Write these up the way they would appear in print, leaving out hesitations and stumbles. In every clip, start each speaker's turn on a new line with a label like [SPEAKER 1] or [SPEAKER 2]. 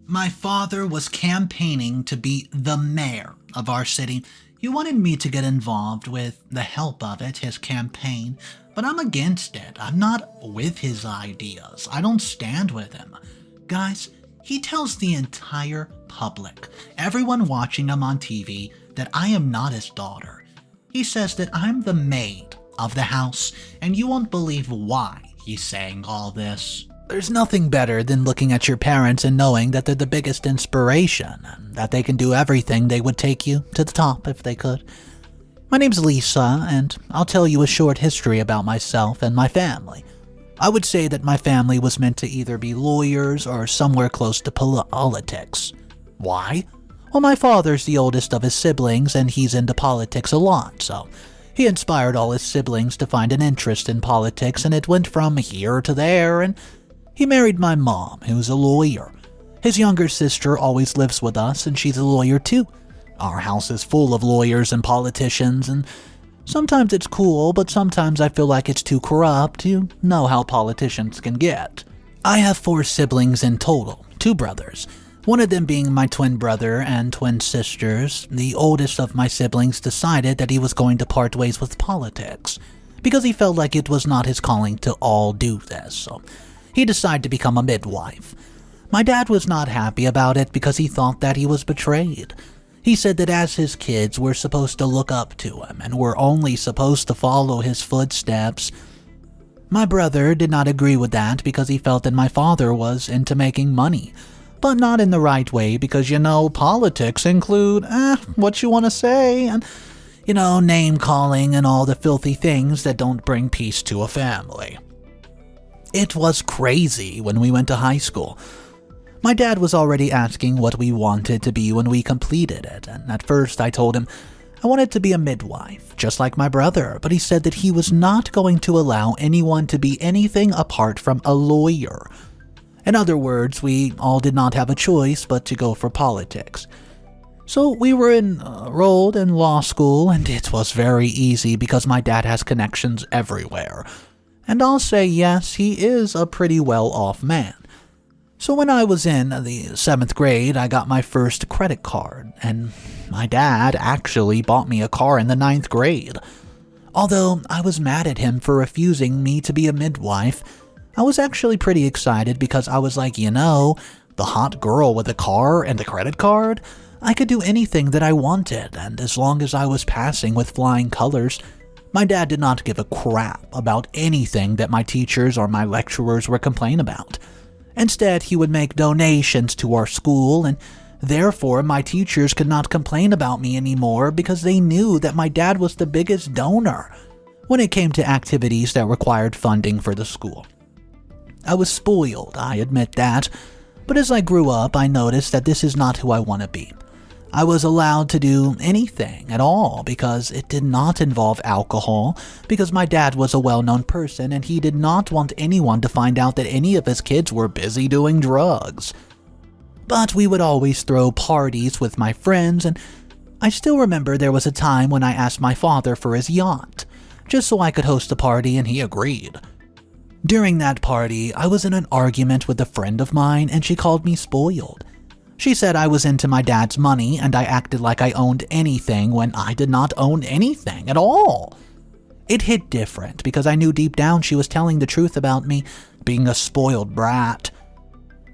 [SPEAKER 1] My father was campaigning to be the mayor of our city. He wanted me to get involved with the help of it, his campaign, but I'm against it. I'm not with his ideas. I don't stand with him. Guys, he tells the entire public, everyone watching him on TV, that I am not his daughter. He says that I'm the maid of the house, and you won't believe why he's saying all this. There's nothing better than looking at your parents and knowing that they're the biggest inspiration, and that they can do everything. They would take you to the top if they could. My name's Lisa, and I'll tell you a short history about myself and my family. I would say that my family was meant to either be lawyers or somewhere close to politics. Why? Well, my father's the oldest of his siblings, and he's into politics a lot, so he inspired all his siblings to find an interest in politics, and it went from here to there, and he married my mom, who's a lawyer. His younger sister always lives with us, and she's a lawyer too. Our house is full of lawyers and politicians, and sometimes it's cool, but sometimes I feel like it's too corrupt. You know how politicians can get. I have 4 siblings in total, 2 brothers. One of them being my twin brother and twin sisters. The oldest of my siblings decided that he was going to part ways with politics, because he felt like it was not his calling to all do this, so he decided to become a midwife. My dad was not happy about it because he thought that he was betrayed. He said that as his kids, we're supposed to look up to him, and we're only supposed to follow his footsteps. My brother did not agree with that because he felt that my father was into making money, but not in the right way because, politics include, what you want to say, and, name-calling and all the filthy things that don't bring peace to a family. It was crazy when we went to high school. My dad was already asking what we wanted to be when we completed it, and at first I told him I wanted to be a midwife, just like my brother, but he said that he was not going to allow anyone to be anything apart from a lawyer. In other words, we all did not have a choice but to go for politics. So we were enrolled in law school, and it was very easy because my dad has connections everywhere. And I'll say yes, he is a pretty well-off man. So when I was in the 7th grade, I got my first credit card, and my dad actually bought me a car in the 9th grade. Although I was mad at him for refusing me to be a midwife, I was actually pretty excited because I was like, the hot girl with a car and a credit card? I could do anything that I wanted, and as long as I was passing with flying colors, my dad did not give a crap about anything that my teachers or my lecturers would complain about. Instead, he would make donations to our school, and therefore my teachers could not complain about me anymore because they knew that my dad was the biggest donor when it came to activities that required funding for the school. I was spoiled, I admit that, but as I grew up, I noticed that this is not who I want to be. I was allowed to do anything at all because it did not involve alcohol, because my dad was a well-known person and he did not want anyone to find out that any of his kids were busy doing drugs. But we would always throw parties with my friends, and I still remember there was a time when I asked my father for his yacht, just so I could host a party, and he agreed. During that party, I was in an argument with a friend of mine and she called me spoiled. She said I was into my dad's money and I acted like I owned anything when I did not own anything at all. It hit different because I knew deep down she was telling the truth about me being a spoiled brat.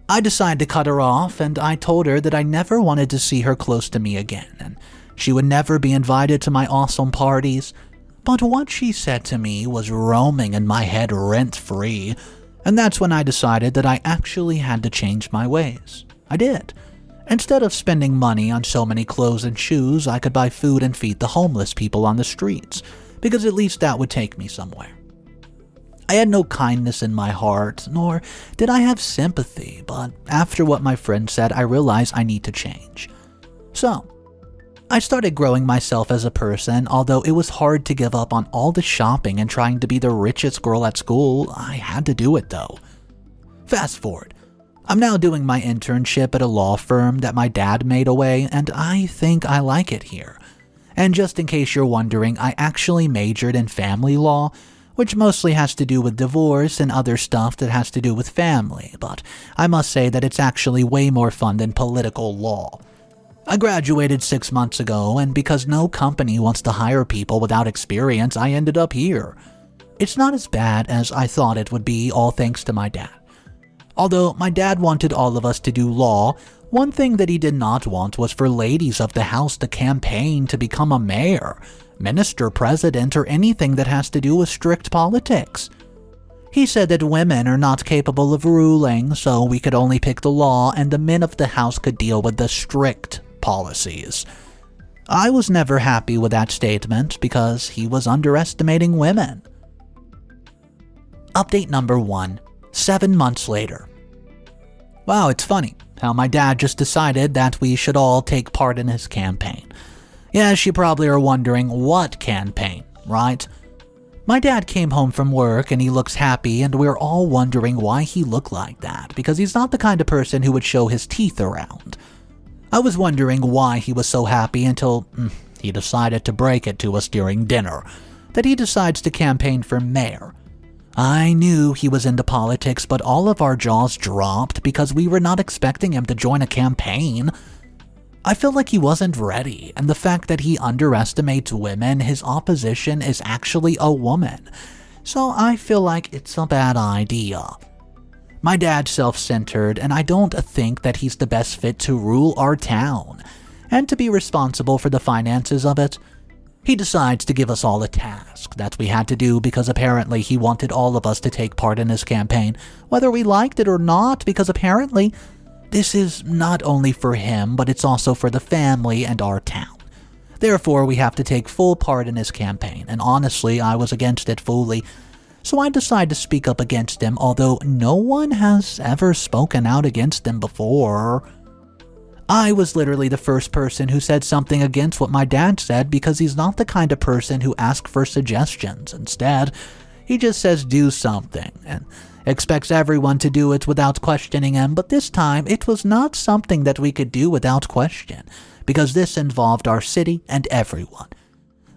[SPEAKER 1] I decided to cut her off, and I told her that I never wanted to see her close to me again, and she would never be invited to my awesome parties. But what she said to me was roaming in my head rent-free, and that's when I decided that I actually had to change my ways. I did. Instead of spending money on so many clothes and shoes, I could buy food and feed the homeless people on the streets, because at least that would take me somewhere. I had no kindness in my heart, nor did I have sympathy, but after what my friend said, I realized I need to change. So, I started growing myself as a person, although it was hard to give up on all the shopping and trying to be the richest girl at school. I had to do it though. Fast forward. I'm now doing my internship at a law firm that my dad made away, and I think I like it here. And just in case you're wondering, I actually majored in family law, which mostly has to do with divorce and other stuff that has to do with family, but I must say that it's actually way more fun than political law. I graduated 6 months ago, and because no company wants to hire people without experience, I ended up here. It's not as bad as I thought it would be, all thanks to my dad. Although my dad wanted all of us to do law, one thing that he did not want was for ladies of the house to campaign to become a mayor, minister, president, or anything that has to do with strict politics. He said that women are not capable of ruling, so we could only pick the law and the men of the house could deal with the strict policies. I was never happy with that statement because he was underestimating women. Update number 1, 7 months later. Wow, it's funny how my dad just decided that we should all take part in his campaign. Yes, you probably are wondering what campaign, right? My dad came home from work and he looks happy, and we're all wondering why he looked like that, because he's not the kind of person who would show his teeth around. I was wondering why he was so happy until he decided to break it to us during dinner, that he decides to campaign for mayor. I knew he was into politics, but all of our jaws dropped because we were not expecting him to join a campaign. I feel like he wasn't ready, and the fact that he underestimates women, his opposition is actually a woman. So I feel like it's a bad idea. My dad's self-centered, and I don't think that he's the best fit to rule our town, and to be responsible for the finances of it. He decides to give us all a task that we had to do because apparently he wanted all of us to take part in his campaign, whether we liked it or not, because apparently this is not only for him, but it's also for the family and our town. Therefore, we have to take full part in his campaign, and honestly, I was against it fully. So I decided to speak up against him, although no one has ever spoken out against him before. I was literally the first person who said something against what my dad said because he's not the kind of person who asks for suggestions. Instead, he just says do something and expects everyone to do it without questioning him, but this time it was not something that we could do without question because this involved our city and everyone.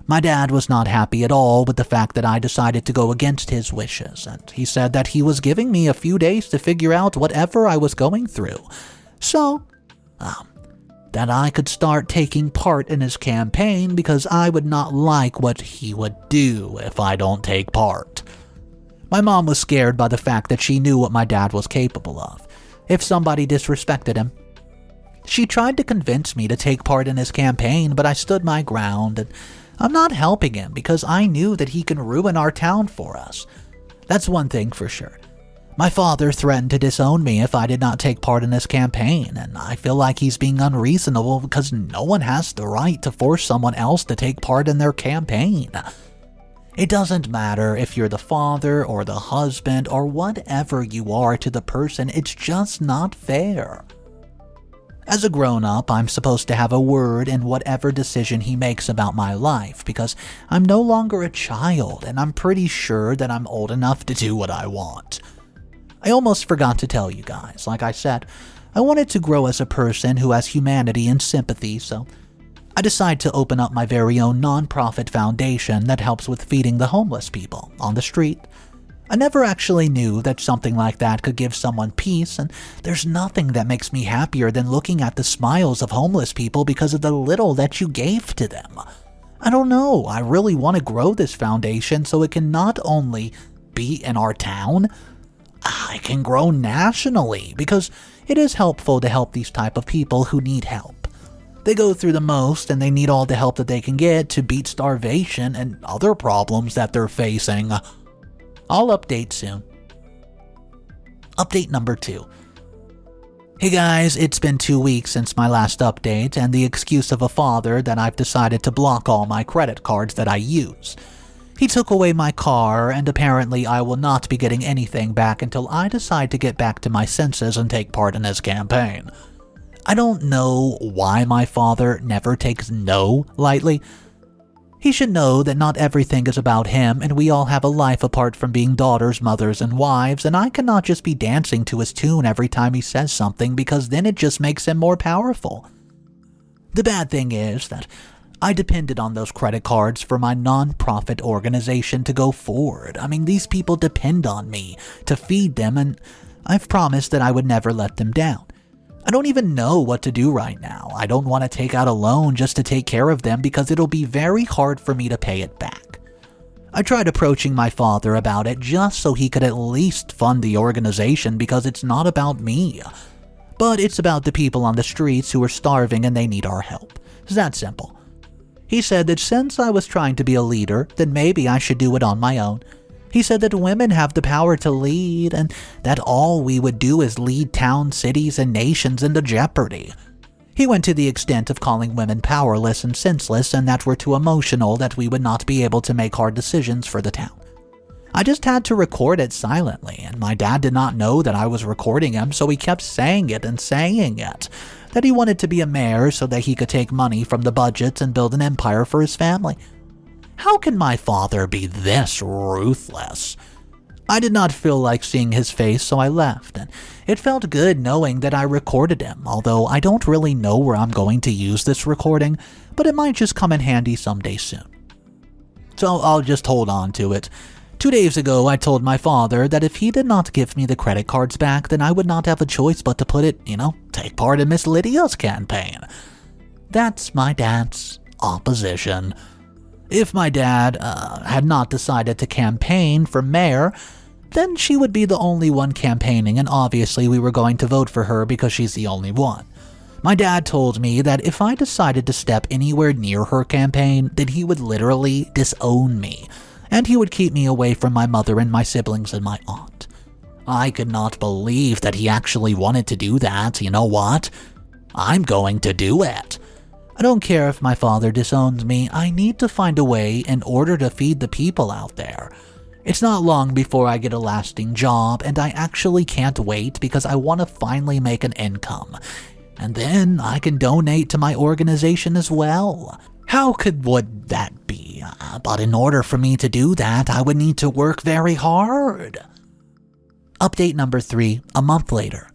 [SPEAKER 1] My dad was not happy at all with the fact that I decided to go against his wishes, and he said that he was giving me a few days to figure out whatever I was going through. So, that I could start taking part in his campaign because I would not like what he would do if I don't take part. My mom was scared by the fact that she knew what my dad was capable of if somebody disrespected him. She tried to convince me to take part in his campaign, but I stood my ground, and I'm not helping him because I knew that he can ruin our town for us. That's one thing for sure. My father threatened to disown me if I did not take part in his campaign, and I feel like he's being unreasonable because no one has the right to force someone else to take part in their campaign. It doesn't matter if you're the father or the husband or whatever you are to the person, it's just not fair. As a grown-up, I'm supposed to have a word in whatever decision he makes about my life because I'm no longer a child, and I'm pretty sure that I'm old enough to do what I want. I almost forgot to tell you guys, like I said, I wanted to grow as a person who has humanity and sympathy, so I decided to open up my very own non-profit foundation that helps with feeding the homeless people on the street. I never actually knew that something like that could give someone peace, and there's nothing that makes me happier than looking at the smiles of homeless people because of the little that you gave to them. I don't know, I really want to grow this foundation so it can not only be in our town, I can grow nationally because it is helpful to help these type of people who need help. They go through the most and they need all the help that they can get to beat starvation and other problems that they're facing. I'll update soon. Update number 2. Hey guys, it's been 2 weeks since my last update, and the excuse of a father that I've decided to block all my credit cards that I use. He took away my car, and apparently I will not be getting anything back until I decide to get back to my senses and take part in his campaign. I don't know why my father never takes no lightly. He should know that not everything is about him, and we all have a life apart from being daughters, mothers, and wives, and I cannot just be dancing to his tune every time he says something because then it just makes him more powerful. The bad thing is that I depended on those credit cards for my non-profit organization to go forward. I mean, these people depend on me to feed them, and I've promised that I would never let them down. I don't even know what to do right now. I don't want to take out a loan just to take care of them because it'll be very hard for me to pay it back. I tried approaching my father about it just so he could at least fund the organization because it's not about me. But it's about the people on the streets who are starving and they need our help. It's that simple. He said that since I was trying to be a leader, then maybe I should do it on my own. He said that women have the power to lead and that all we would do is lead towns, cities, and nations into jeopardy. He went to the extent of calling women powerless and senseless and that we're too emotional that we would not be able to make hard decisions for the town. I just had to record it silently, and my dad did not know that I was recording him, so he kept saying it and saying it. That he wanted to be a mayor so that he could take money from the budgets and build an empire for his family. How can my father be this ruthless? I did not feel like seeing his face, so I left, and it felt good knowing that I recorded him, although I don't really know where I'm going to use this recording, but it might just come in handy someday soon. So I'll just hold on to it. 2 days ago, I told my father that if he did not give me the credit cards back, then I would not have a choice but to put it, take part in Miss Lydia's campaign. That's my dad's opposition. If my dad had not decided to campaign for mayor, then she would be the only one campaigning, and obviously we were going to vote for her because she's the only one. My dad told me that if I decided to step anywhere near her campaign, then he would literally disown me, and he would keep me away from my mother and my siblings and my aunt. I could not believe that he actually wanted to do that. You know what? I'm going to do it. I don't care if my father disowns me. I need to find a way in order to feed the people out there. It's not long before I get a lasting job, and I actually can't wait because I want to finally make an income. And then I can donate to my organization as well. How would that be? But in order for me to do that, I would need to work very hard. Update number 3, a month later.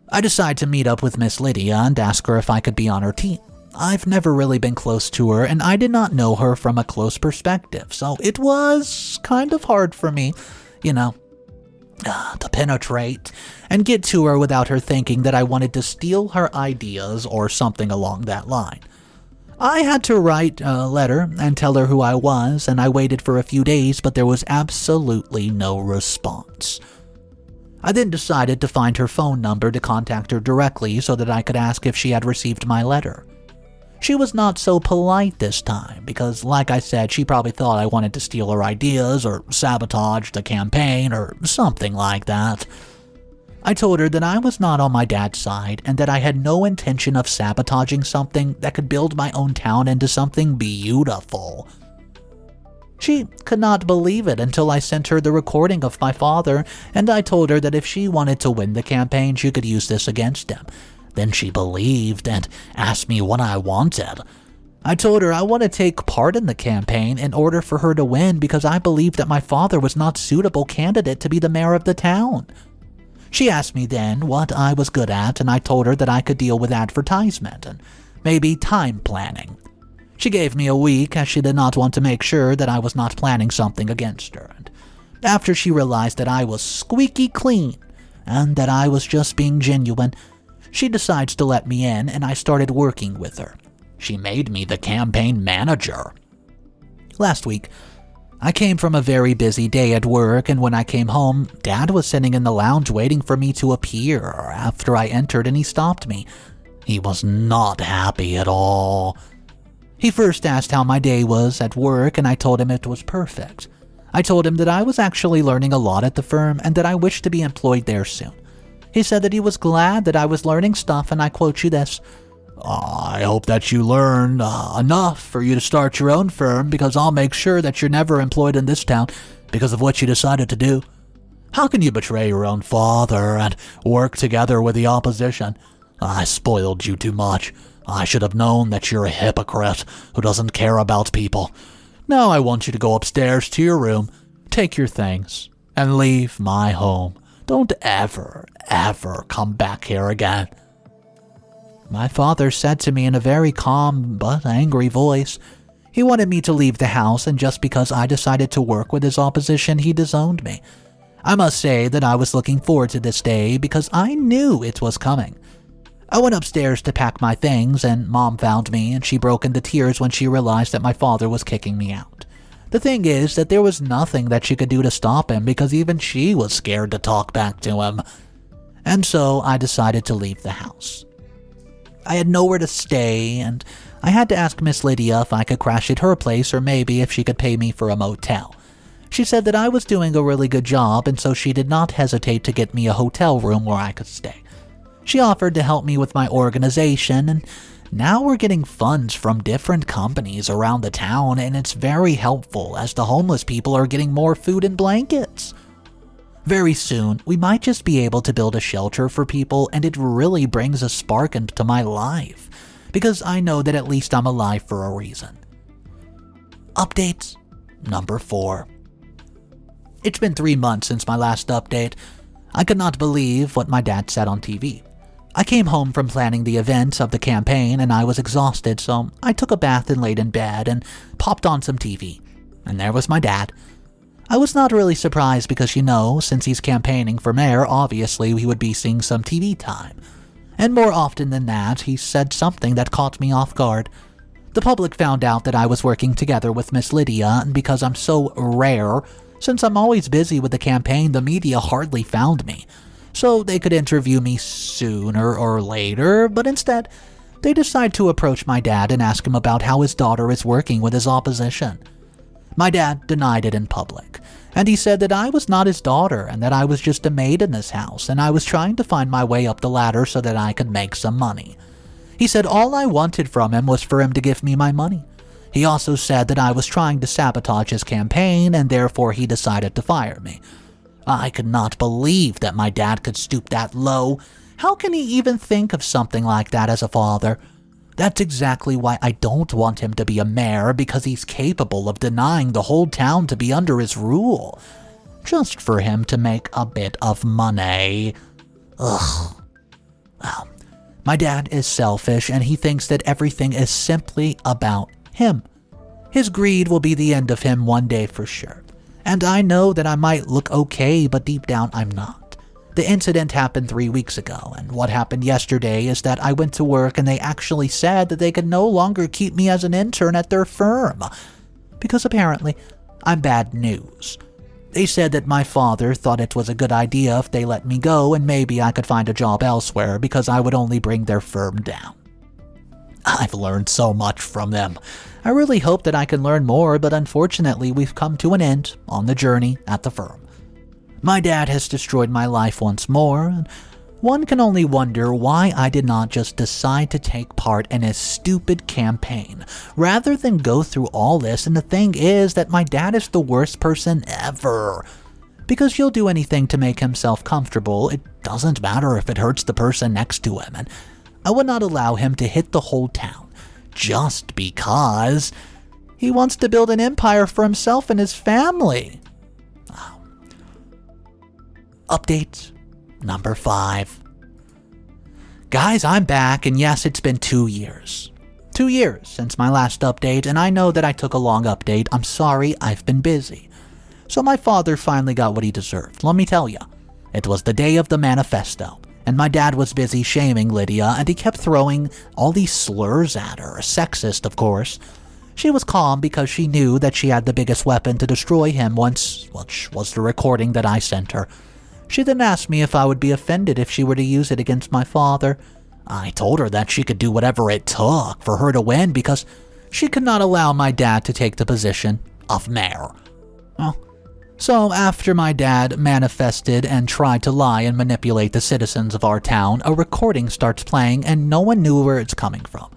[SPEAKER 1] I decide to meet up with Miss Lydia and ask her if I could be on her team. I've never really been close to her, and I did not know her from a close perspective, so it was kind of hard for me, to penetrate and get to her without her thinking that I wanted to steal her ideas or something along that line. I had to write a letter and tell her who I was, and I waited for a few days, but there was absolutely no response. I then decided to find her phone number to contact her directly so that I could ask if she had received my letter. She was not so polite this time because, like I said, she probably thought I wanted to steal her ideas or sabotage the campaign or something like that. I told her that I was not on my dad's side and that I had no intention of sabotaging something that could build my own town into something beautiful. She could not believe it until I sent her the recording of my father, and I told her that if she wanted to win the campaign, she could use this against him. Then she believed and asked me what I wanted. I told her I want to take part in the campaign in order for her to win because I believed that my father was not a suitable candidate to be the mayor of the town. She asked me then what I was good at, and I told her that I could deal with advertisement and maybe time planning. She gave me a week as she did not want to make sure that I was not planning something against her. And after she realized that I was squeaky clean and that I was just being genuine, she decides to let me in, and I started working with her. She made me the campaign manager. Last week, I came from a very busy day at work, and when I came home, Dad was sitting in the lounge waiting for me to appear after I entered, and he stopped me. He was not happy at all. He first asked how my day was at work, and I told him it was perfect. I told him that I was actually learning a lot at the firm and that I wished to be employed there soon. He said that he was glad that I was learning stuff, and I quote you this, "I hope that you learn enough for you to start your own firm because I'll make sure that you're never employed in this town because of what you decided to do. How can you betray your own father and work together with the opposition? I spoiled you too much. I should have known that you're a hypocrite who doesn't care about people. Now I want you to go upstairs to your room, take your things, and leave my home. Don't ever come back here again." My father said to me in a very calm but angry voice, he wanted me to leave the house, and just because I decided to work with his opposition, he disowned me. I must say that I was looking forward to this day because I knew it was coming. I went upstairs to pack my things, and Mom found me, and she broke into tears when she realized that my father was kicking me out. The thing is that there was nothing that she could do to stop him because even she was scared to talk back to him. And so I decided to leave the house. I had nowhere to stay, and I had to ask Miss Lydia if I could crash at her place or maybe if she could pay me for a motel. She said that I was doing a really good job, and so she did not hesitate to get me a hotel room where I could stay. She offered to help me with my organization, and now we're getting funds from different companies around the town, and it's very helpful as the homeless people are getting more food and blankets. Very soon, we might just be able to build a shelter for people, and it really brings a spark into my life, because I know that at least I'm alive for a reason. Update number 4. It's been 3 months since my last update. I could not believe what my dad said on TV. I came home from planning the event of the campaign and I was exhausted, so I took a bath and laid in bed and popped on some TV. And there was my dad. I was not really surprised because, since he's campaigning for mayor, obviously we would be seeing some TV time. And more often than that, he said something that caught me off guard. The public found out that I was working together with Miss Lydia, and because I'm so rare, since I'm always busy with the campaign, the media hardly found me. So they could interview me sooner or later, but instead, they decide to approach my dad and ask him about how his daughter is working with his opposition. My dad denied it in public, and he said that I was not his daughter and that I was just a maid in this house and I was trying to find my way up the ladder so that I could make some money. He said all I wanted from him was for him to give me my money. He also said that I was trying to sabotage his campaign and therefore he decided to fire me. I could not believe that my dad could stoop that low. How can he even think of something like that as a father? That's exactly why I don't want him to be a mayor, because he's capable of denying the whole town to be under his rule, just for him to make a bit of money. Ugh. Well, my dad is selfish and he thinks that everything is simply about him. His greed will be the end of him one day for sure. And I know that I might look okay, but deep down I'm not. The incident happened 3 weeks ago, and what happened yesterday is that I went to work and they actually said that they could no longer keep me as an intern at their firm, because apparently I'm bad news. They said that my father thought it was a good idea if they let me go and maybe I could find a job elsewhere because I would only bring their firm down. I've learned so much from them. I really hope that I can learn more, but unfortunately we've come to an end on the journey at the firm. My dad has destroyed my life once more, and one can only wonder why I did not just decide to take part in his stupid campaign, rather than go through all this. And the thing is that my dad is the worst person ever. Because he'll do anything to make himself comfortable, it doesn't matter if it hurts the person next to him, and I would not allow him to hit the whole town, just because he wants to build an empire for himself and his family. Update number 5. Guys, I'm back, and yes, it's been 2 years. 2 years since my last update, and I know that I took a long update. I'm sorry, I've been busy. So my father finally got what he deserved. Let me tell you, it was the day of the manifesto, and my dad was busy shaming Lydia, and he kept throwing all these slurs at her, sexist, of course. She was calm because she knew that she had the biggest weapon to destroy him once, which was the recording that I sent her. She then asked me if I would be offended if she were to use it against my father. I told her that she could do whatever it took for her to win because she could not allow my dad to take the position of mayor. Well, so after my dad manifested and tried to lie and manipulate the citizens of our town, a recording starts playing and no one knew where it's coming from.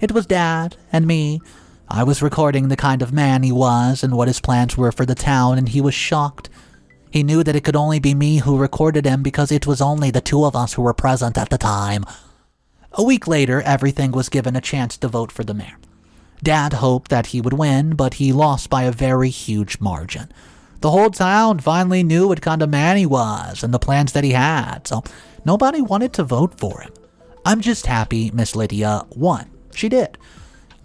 [SPEAKER 1] It was Dad and me. I was recording the kind of man he was and what his plans were for the town, and he was shocked. He knew that it could only be me who recorded him because it was only the two of us who were present at the time. A week later, everything was given a chance to vote for the mayor. Dad hoped that he would win, but he lost by a very huge margin. The whole town finally knew what kind of man he was and the plans that he had, so nobody wanted to vote for him. I'm just happy Miss Lydia won. She did.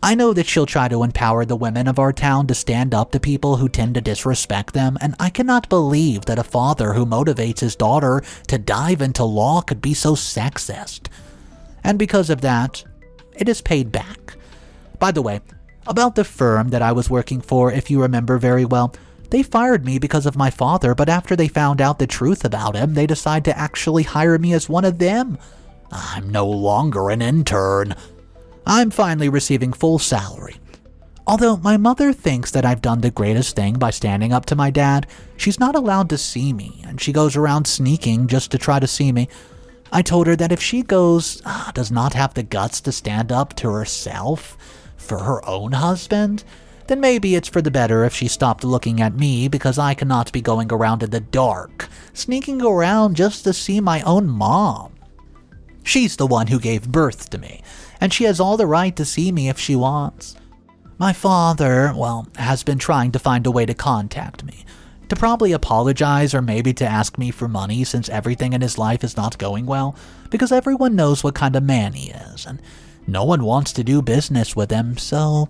[SPEAKER 1] I know that she'll try to empower the women of our town to stand up to people who tend to disrespect them, and I cannot believe that a father who motivates his daughter to dive into law could be so sexist. And because of that, it is paid back. By the way, about the firm that I was working for, if you remember very well, they fired me because of my father, but after they found out the truth about him, they decided to actually hire me as one of them. I'm no longer an intern. I'm finally receiving full salary. Although my mother thinks that I've done the greatest thing by standing up to my dad, she's not allowed to see me, and she goes around sneaking just to try to see me. I told her that if she does not have the guts to stand up to herself for her own husband, then maybe it's for the better if she stopped looking at me, because I cannot be going around in the dark, sneaking around just to see my own mom. She's the one who gave birth to me, and she has all the right to see me if she wants. My father, has been trying to find a way to contact me, to probably apologize or maybe to ask me for money since everything in his life is not going well, because everyone knows what kind of man he is, and no one wants to do business with him, so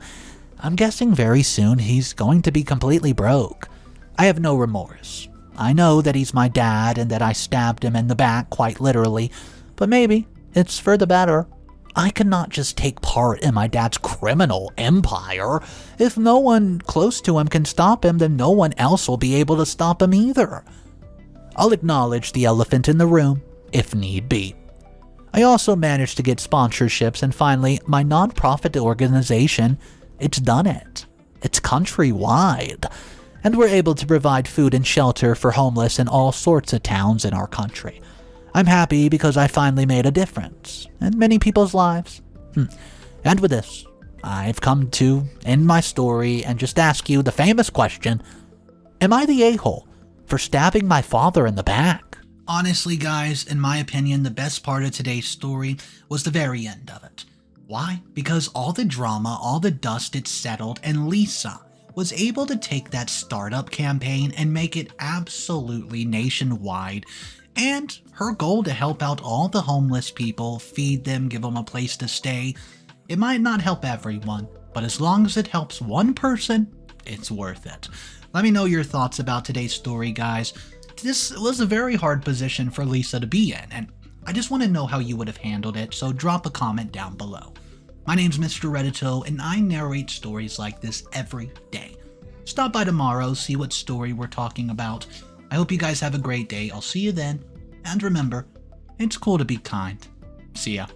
[SPEAKER 1] I'm guessing very soon he's going to be completely broke. I have no remorse. I know that he's my dad and that I stabbed him in the back quite literally, but maybe it's for the better. I cannot just take part in my dad's criminal empire. If no one close to him can stop him, then no one else will be able to stop him either. I'll acknowledge the elephant in the room, if need be. I also managed to get sponsorships, and finally, my nonprofit organization, it's done it. It's countrywide, and we're able to provide food and shelter for homeless in all sorts of towns in our country. I'm happy because I finally made a difference in many people's lives. And with this, I've come to end my story and just ask you the famous question, am I the a-hole for stabbing my father in the back? Honestly, guys, in my opinion, the best part of today's story was the very end of it. Why? Because all the drama, all the dust had settled, and Lisa was able to take that startup campaign and make it absolutely nationwide. And her goal to help out all the homeless people, feed them, give them a place to stay, it might not help everyone, but as long as it helps one person, it's worth it. Let me know your thoughts about today's story, guys. This was a very hard position for Lisa to be in, and I just want to know how you would have handled it, so drop a comment down below. My name's Mr. Reddito, and I narrate stories like this every day. Stop by tomorrow, see what story we're talking about. I hope you guys have a great day. I'll see you then. And remember, it's cool to be kind. See ya.